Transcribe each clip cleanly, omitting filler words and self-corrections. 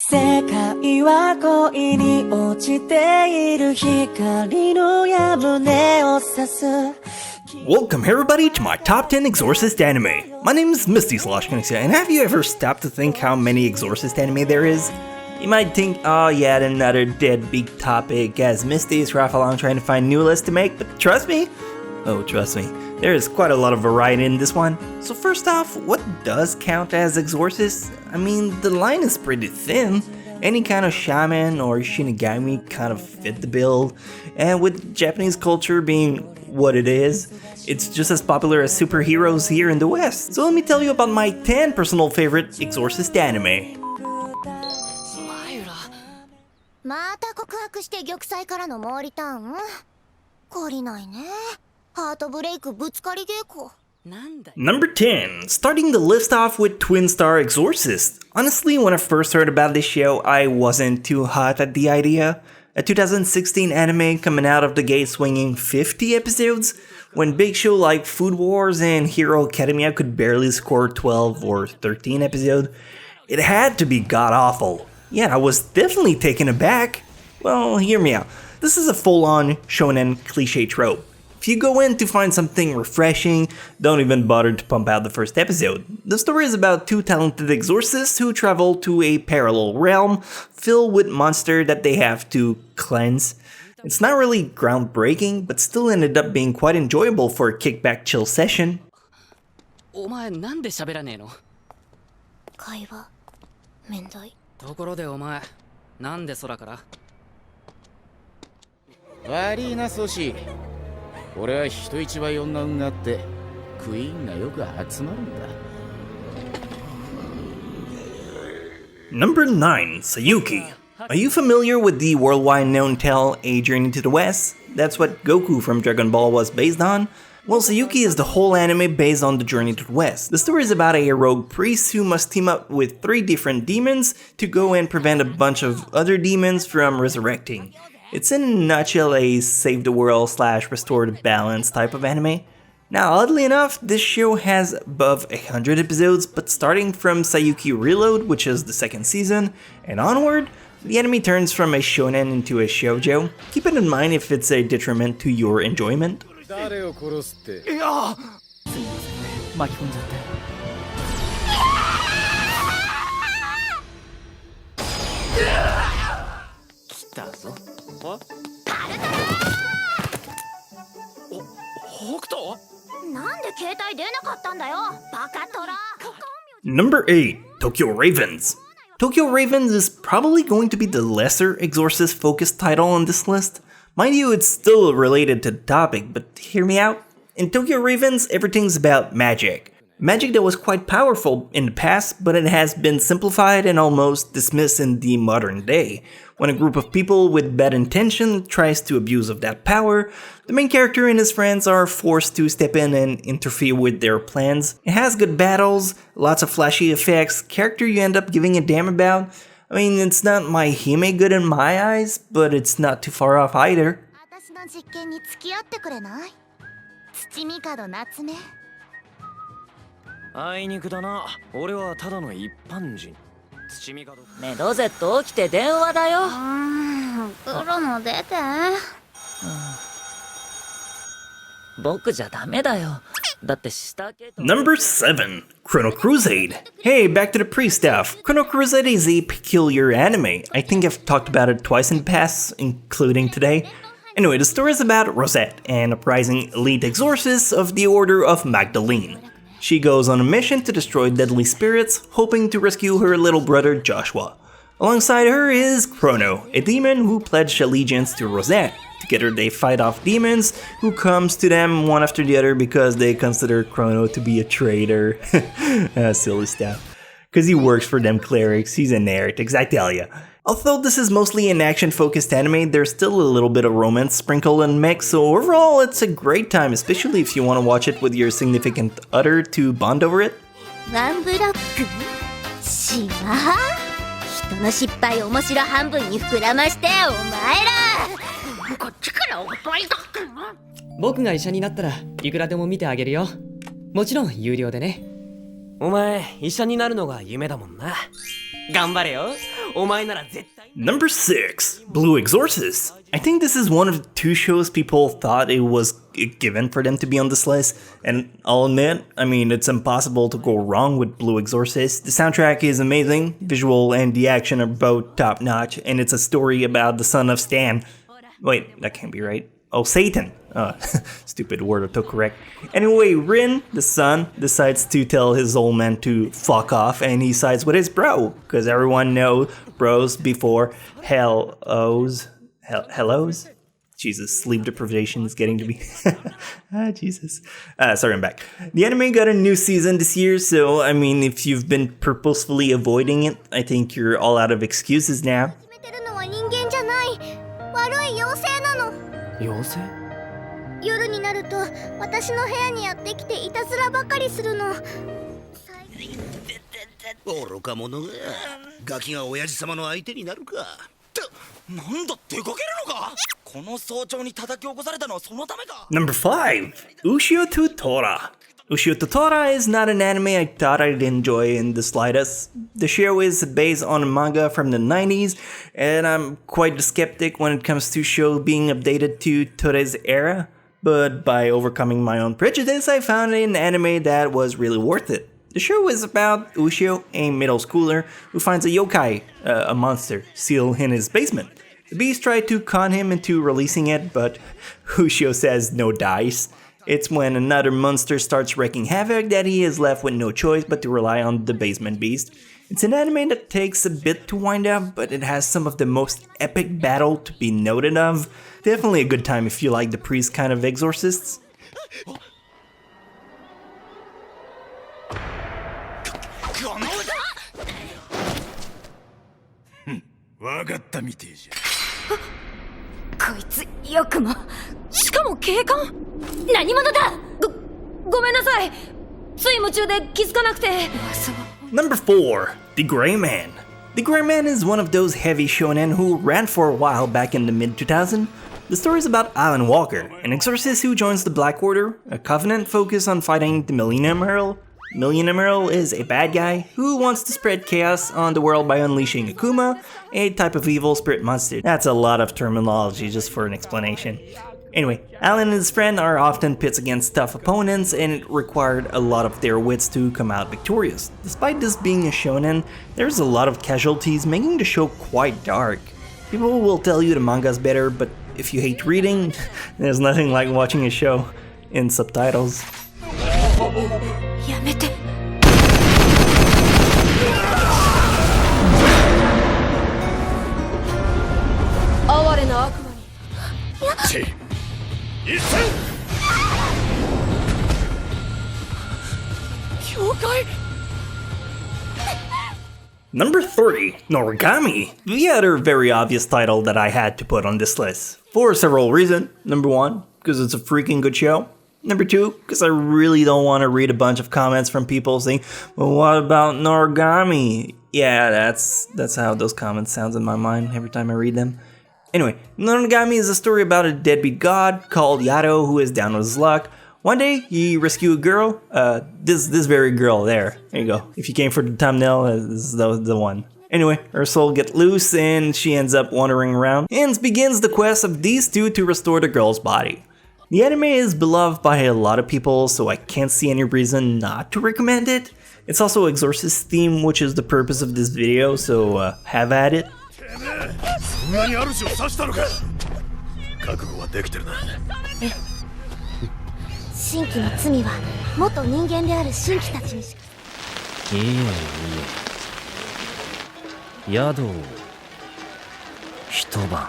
世界は恋に落ちている光の矢胸を刺す Welcome everybody to my top 10 exorcist anime. My name is Misty Chronexia, and have you ever stopped to think how many exorcist anime there is? You might think, oh yeah, another deadbeat topic as Misty is along trying to find new lists to make, but trust me, there is quite a lot of variety in this one. So first off, what does count as exorcist? I mean, the line is pretty thin. Any kind of shaman or shinigami kind of fit the bill, and with Japanese culture being what it is, it's just as popular as superheroes here in the West. So let me tell you about my 10 personal favorite exorcist anime. また告白して玉砕からの毛利ターン懲りないねハートブレイクぶつかり稽古 Number 10, starting the list off with Twin Star Exorcist. Honestly, when I first heard about this show, I wasn't too hot at the idea. A 2016 anime coming out of the gate swinging 50 episodes, when big show like Food Wars and Hero Academia could barely score 12 or 13 episodes, it had to be god-awful. Yeah, I was definitely taken aback. Well, hear me out. This is a full-on shonen cliché trope. If you go in to find something refreshing, don't even bother to pump out the first episode. The story is about two talented exorcists who travel to a parallel realm filled with monsters that they have to cleanse. It's not really groundbreaking, but still ended up being quite enjoyable for a kickback chill session. お前なんで喋らねえの？会話めんどいところでお前なんで空から？悪いなソシ。俺は人一倍女運があってクイーンがよく集まるんだ。Number 9, Sayuki. Are you familiar with the worldwide known tale A Journey to the West? That's what Goku from Dragon Ball was based on. Well, Sayuki is the whole anime based on the Journey to the West. The story is about a rogue priest who must team up with 3 different demons to go and prevent a bunch of other demons from resurrecting. It's in a nutshell a save the world / restore the balance type of anime. Now, oddly enough, this show has above 100 episodes, but starting from Sayuki Reload, which is the 2nd season, and onward, the anime turns from a shonen into a shoujo. Keep it in mind if it's a detriment to your enjoyment. 誰を殺すって。いやすみません巻き込んじゃって。来たぞ。北斗？なんで携帯出なかったんだよバカトラ Number 8, Tokyo Ravens. Tokyo Ravens is probably going to be the lesser exorcist-focused title on this list. Mind you, it's still related to the topic, but hear me out. In Tokyo Ravens, everything's about magic. Magic that was quite powerful in the past, but it has been simplified and almost dismissed in the modern day. When a group of people with bad intention tries to abuse of that power, the main character and his friends are forced to step in and interfere with their plans. It has good battles, lots of flashy effects, character you end up giving a damn about. I mean, it's not my Hime good in my eyes, but it's not too far off either. 私の実験に付き合ってくれない土帝夏目あいにくだな俺はただの一般人土帝ねえロゼット起きて電話だよプロも出て僕じゃダメだよだってしたけど Number 7, Chrono Crusade. Hey, back to the pre-stuff. Chrono Crusade is a peculiar anime. I think I've talked about it twice in the past, including today. Anyway, the story is about Rosette, an uprising elite exorcist of the Order of Magdalene. She goes on a mission to destroy deadly spirits, hoping to rescue her little brother Joshua. Alongside her is Chrono, a demon who pledged allegiance to Rosette. Together they fight off demons who comes to them one after the other because they consider Chrono to be a traitor. Silly stuff. Because he works for them clerics, he's a heretics, I tell ya. Although this is mostly an action-focused anime, there's still a little bit of romance sprinkled and mixed, so overall it's a great time, especially if you want to watch it with your significant other to bond over it. ワンブロックしま人の失敗面白半分に膨らましてお前らこっちからおっぱいだ僕が医者になったらいくらでも見てあげるよ。もちろん有料でね。お前医者になるのが夢だもんな。頑張れよお前なら絶対 Number 6, Blue Exorcist. I think this is one of the 2 shows people thought it was given for them to be on this list, and I'll admit, I mean, it's impossible to go wrong with Blue Exorcist. The soundtrack is amazing, visual and the action are both top notch, and it's a story about the son of Stan. Wait, that can't be right. Oh, Satan. Stupid word autocorrect. Anyway, Rin, the son, decides to tell his old man to fuck off, and he sides with his bro, because everyone knows bros before hellos. Hellos? Jesus, sleep deprivation is getting to be... Jesus. Sorry, I'm back. The anime got a new season this year, so, I mean, if you've been purposefully avoiding it, I think you're all out of excuses now. 決めてるのは人間じゃない悪い妖精なの妖精夜になると私の部屋にやってきていたずらばかりするの愚か者がガキが親父様の相手になるかなんだ出かけるのかこの早朝に叩き起こされたのはそのためか Number 5, Ushio Tutora. Ushio Tutora is not an anime I thought I'd enjoy in the slightest. The show is based on a manga from the 90s, and I'm quite a skeptic when it comes to show being updated to today's era. But by overcoming my own prejudice, I found an anime that was really worth it. The show is about Ushio, a middle schooler who finds a yokai, a monster, sealed in his basement. The beast tried to con him into releasing it, but Ushio says no dice. It's when another monster starts wreaking havoc that he is left with no choice but to rely on the basement beast. It's an anime that takes a bit to wind up, but it has some of the most epic battle to be noted of. Definitely a good time if you like the priest kind of exorcists. わかったみてえじゃこいつよくもしかも警官何者だごめんなさいつい夢中で気づかなくて Number 4, The Gray Man. The Gray Man is one of those heavy shonen who ran for a while back in the mid-2000s. The story is about Alan Walker, an exorcist who joins the Black Order, a covenant focused on fighting the Millennium Earl. Millennium Earl is a bad guy who wants to spread chaos on the world by unleashing Akuma, a type of evil spirit monster. That's a lot of terminology just for an explanation. Anyway, Alan and his friend are often pits against tough opponents, and it required a lot of their wits to come out victorious. Despite this being a shonen, there's a lot of casualties, making the show quite dark. People will tell you the manga's better, but if you hate reading, there's nothing like watching a show in subtitles. やめて哀れな悪魔に教会 Number 30, Noragami, the other very obvious title that I had to put on this list. For several reasons. Number 1, because it's a freaking good show. Number 2, because I really don't want to read a bunch of comments from people saying, well, what about Noragami? Yeah, that's how those comments sound in my mind every time I read them. Anyway, Noragami is a story about a deadbeat god called Yato who is down with his luck. One day, he rescued a girl, this very girl there you go. If you came for the thumbnail, this is the one. Anyway, her soul gets loose and she ends up wandering around, and begins the quest of these two to restore the girl's body. The anime is beloved by a lot of people, so I can't see any reason not to recommend it. It's also exorcist-themed, which is the purpose of this video, so have at it. そんなに主を刺したのか覚悟はできてるな神鬼の罪は元人間である神鬼たちにしかいえいえ宿を一晩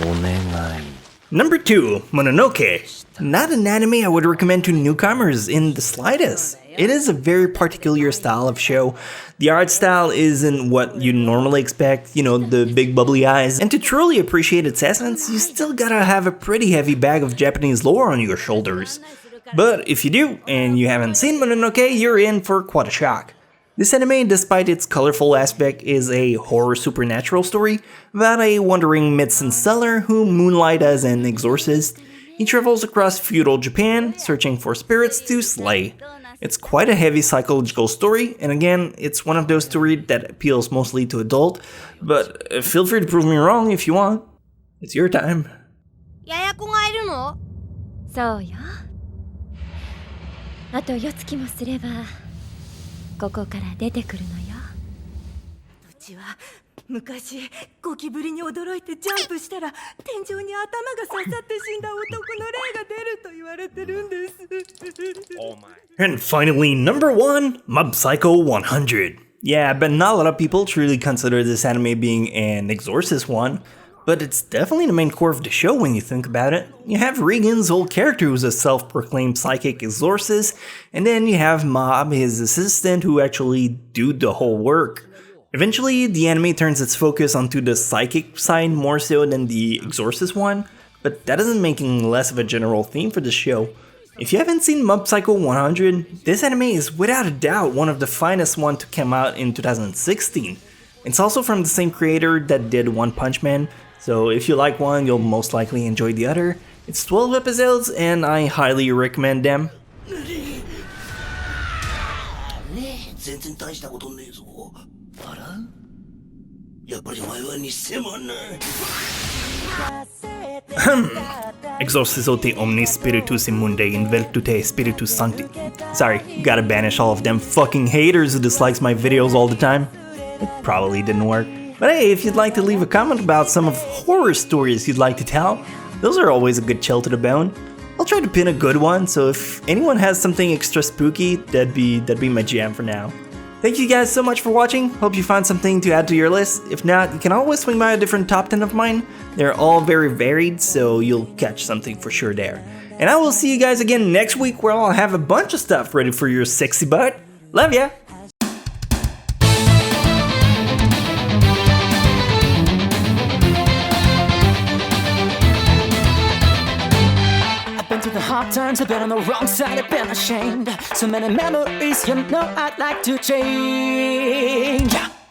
お願い Number 2, Mononoke. Not an anime I would recommend to newcomers in the slightest. It is a very particular style of show. The art style isn't what you normally expect, you know, the big bubbly eyes. And to truly appreciate its essence, you still gotta have a pretty heavy bag of Japanese lore on your shoulders. But if you do, and you haven't seen Mononoke, you're in for quite a shock. This anime, despite its colorful aspect, is a horror supernatural story about a wandering medicine seller who moonlights as an exorcist. He travels across feudal Japan, searching for spirits to slay. It's quite a heavy psychological story, and again, it's one of those stories that appeals mostly to adult, but feel free to prove me wrong if you want. It's your time. ややこがいるの？そうよ。あと4月もすればここから出てくるのよ。うちは昔ゴキブリに驚いてジャンプしたら天井に頭が刺さって死んだ男の霊が出ると言われてるんです。And finally, number 1, Mob Psycho 100. Yeah, but not a lot of people truly consider this anime being an exorcist one, but it's definitely the main core of the show when you think about it. You have Regan's whole character who's a self-proclaimed psychic exorcist, and then you have Mob, his assistant, who actually do the whole work. Eventually, the anime turns its focus onto the psychic side more so than the exorcist one, but that doesn't make it less of a general theme for the show. If you haven't seen Mob Psycho 100, this anime is without a doubt one of the finest ones to come out in 2016. It's also from the same creator that did One Punch Man, so if you like one, you'll most likely enjoy the other. It's 12 episodes, and I highly recommend them. 全然大したことねえぞ。あら？やっぱりお前は偽物。Exorcizo te omnis spiritus immunde inveltu te spiritus sancti. Sorry, gotta banish all of them fucking haters who dislikes my videos all the time. It probably didn't work. But hey, if you'd like to leave a comment about some of horror stories you'd like to tell, those are always a good chill to the bone. I'll try to pin a good one, so if anyone has something extra spooky, that'd be my jam for now. Thank you guys so much for watching. Hope you found something to add to your list. If not, you can always swing by a different top 10 of mine. They're all very varied, so you'll catch something for sure there. And I will see you guys again next week, where I'll have a bunch of stuff ready for your sexy butt. Love ya! I've been through the hard times, I've been on the wrong side, I've been ashamed. So many memories, you know I'd like to change.